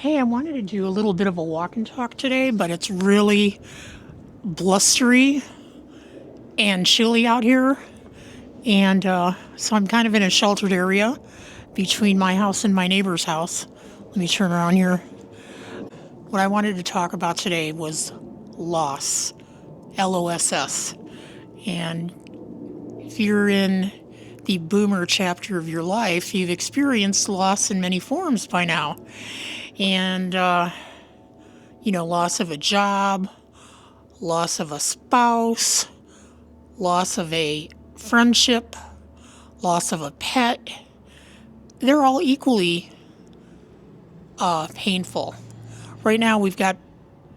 Hey, I wanted to do a little bit of a walk and talk today, but it's really blustery and chilly out here. And so I'm kind of in a sheltered area between my house and my neighbor's house. Let me turn around here. What I wanted to talk about today was loss, LOSS. And if you're in the boomer chapter of your life, you've experienced loss in many forms by now. And, loss of a job, loss of a spouse, loss of a friendship, loss of a pet. They're all equally painful. Right now, we've got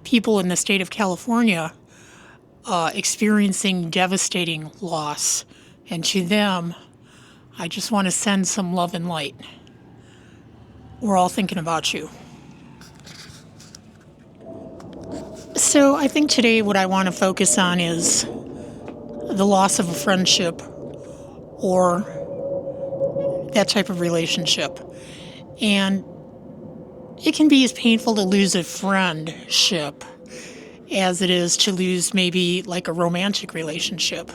people in the state of California experiencing devastating loss. And to them, I just want to send some love and light. We're all thinking about you. So I think today what I want to focus on is the loss of a friendship or that type of relationship. And it can be as painful to lose a friendship as it is to lose maybe like a romantic relationship.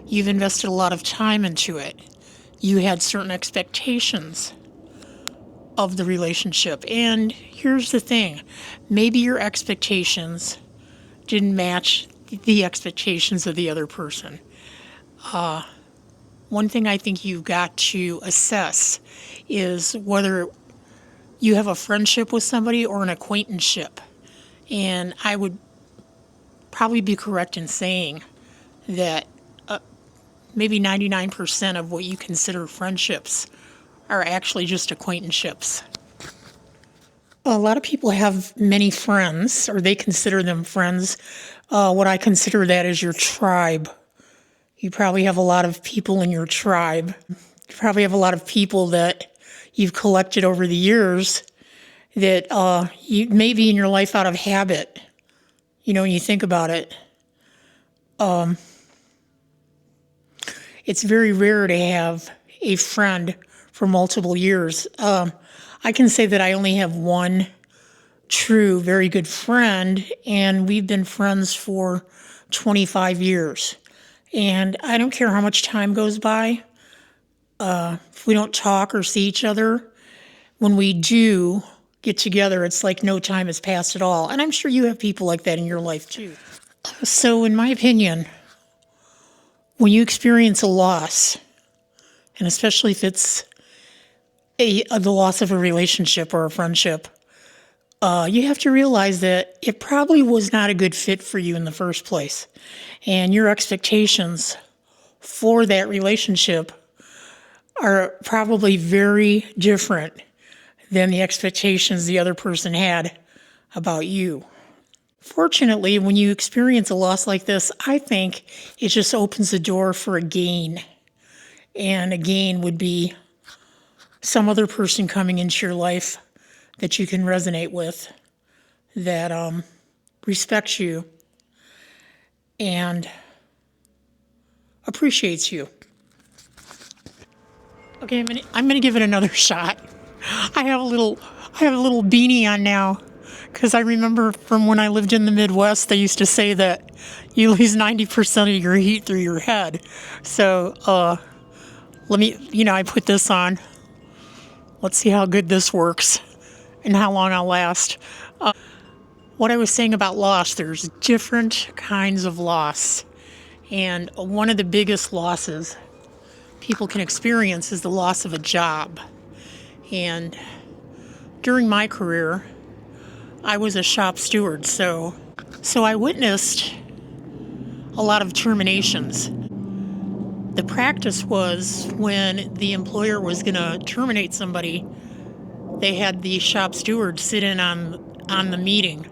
You've invested a lot of time into it. You had certain expectations of the relationship. And here's the thing, maybe your expectations didn't match the expectations of the other person. One thing I think you've got to assess is whether you have a friendship with somebody or an acquaintanceship. And I would probably be correct in saying that maybe 99% of what you consider friendships are actually just acquaintanceships. A lot of people have many friends, or they consider them friends. What I consider that is your tribe. You probably have a lot of people in your tribe. You probably have a lot of people that you've collected over the years that you may be in your life out of habit. When you think about it, it's very rare to have a friend for multiple years. I can say that I only have one true, very good friend, and we've been friends for 25 years. And I don't care how much time goes by, if we don't talk or see each other, when we do get together, it's like no time has passed at all. And I'm sure you have people like that in your life too. So in my opinion, when you experience a loss, and especially if it's the loss of a relationship or a friendship, you have to realize that it probably was not a good fit for you in the first place. And your expectations for that relationship are probably very different than the expectations the other person had about you. Fortunately, when you experience a loss like this, I think it just opens the door for a gain. And a gain would be some other person coming into your life that you can resonate with, that respects you and appreciates you. Okay, I'm gonna give it another shot. I have a little beanie on now because I remember from when I lived in the Midwest, they used to say that you lose 90% of your heat through your head. So I put this on. Let's see how good this works and how long I'll last. What I was saying about loss, there's different kinds of loss. And one of the biggest losses people can experience is the loss of a job. And during my career, I was a shop steward, so I witnessed a lot of terminations. The practice was when the employer was going to terminate somebody, they had the shop steward sit in on the meeting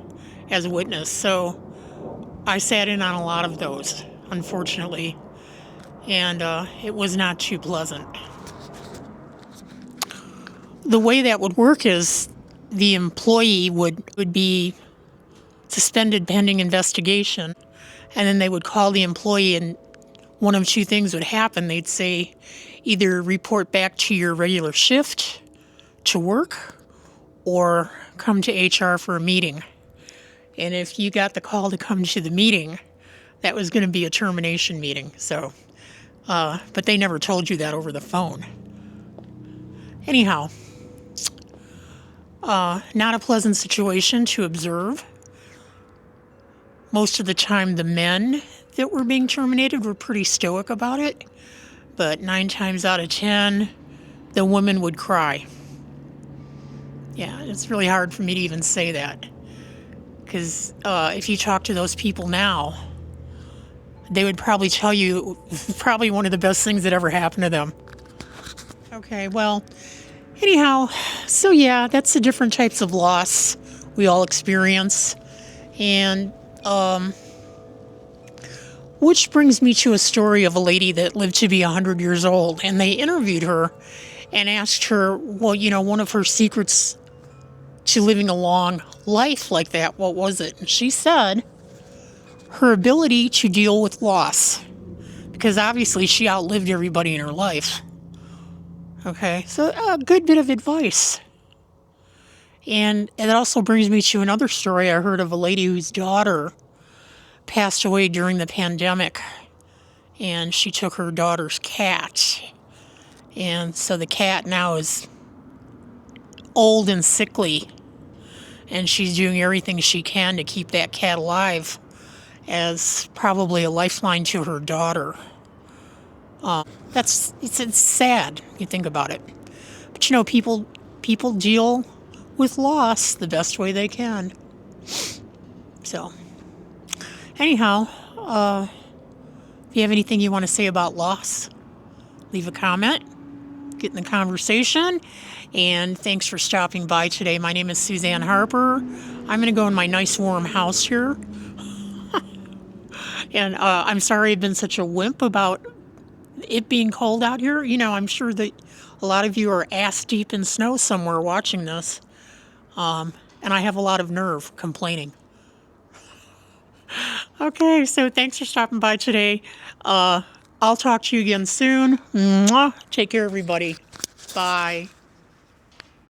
as a witness. So I sat in on a lot of those, unfortunately, and it was not too pleasant. The way that would work is the employee would be suspended pending investigation, and then they would call the employee, and one of two things would happen. They'd say either report back to your regular shift to work, or come to HR for a meeting. And if you got the call to come to the meeting, that was going to be a termination meeting. So, but they never told you that over the phone. Anyhow, not a pleasant situation to observe. Most of the time, the men that were being terminated were pretty stoic about it, but 9 times out of 10, the women would cry. Yeah, it's really hard for me to even say that, because if you talk to those people now, they would probably tell you probably one of the best things that ever happened to them. Okay, well, anyhow, so yeah, that's the different types of loss we all experience. And which brings me to a story of a lady that lived to be 100 years old. And they interviewed her and asked her, well, one of her secrets to living a long life like that, what was it? And she said her ability to deal with loss, because obviously she outlived everybody in her life. Okay, so a good bit of advice. And it also brings me to another story I heard of a lady whose daughter passed away during the pandemic, and she took her daughter's cat. And so the cat now is old and sickly, and she's doing everything she can to keep that cat alive as probably a lifeline to her daughter. It's sad, you think about it. But people deal with loss the best way they can. So, anyhow, if you have anything you want to say about loss, leave a comment, get in the conversation, and thanks for stopping by today. My name is Suzanne Harper. I'm going to go in my nice warm house here. And I'm sorry I've been such a wimp about it being cold out here. I'm sure that a lot of you are ass deep in snow somewhere watching this. And I have a lot of nerve complaining. Okay, so thanks for stopping by today. I'll talk to you again soon. Mwah. Take care, everybody. Bye.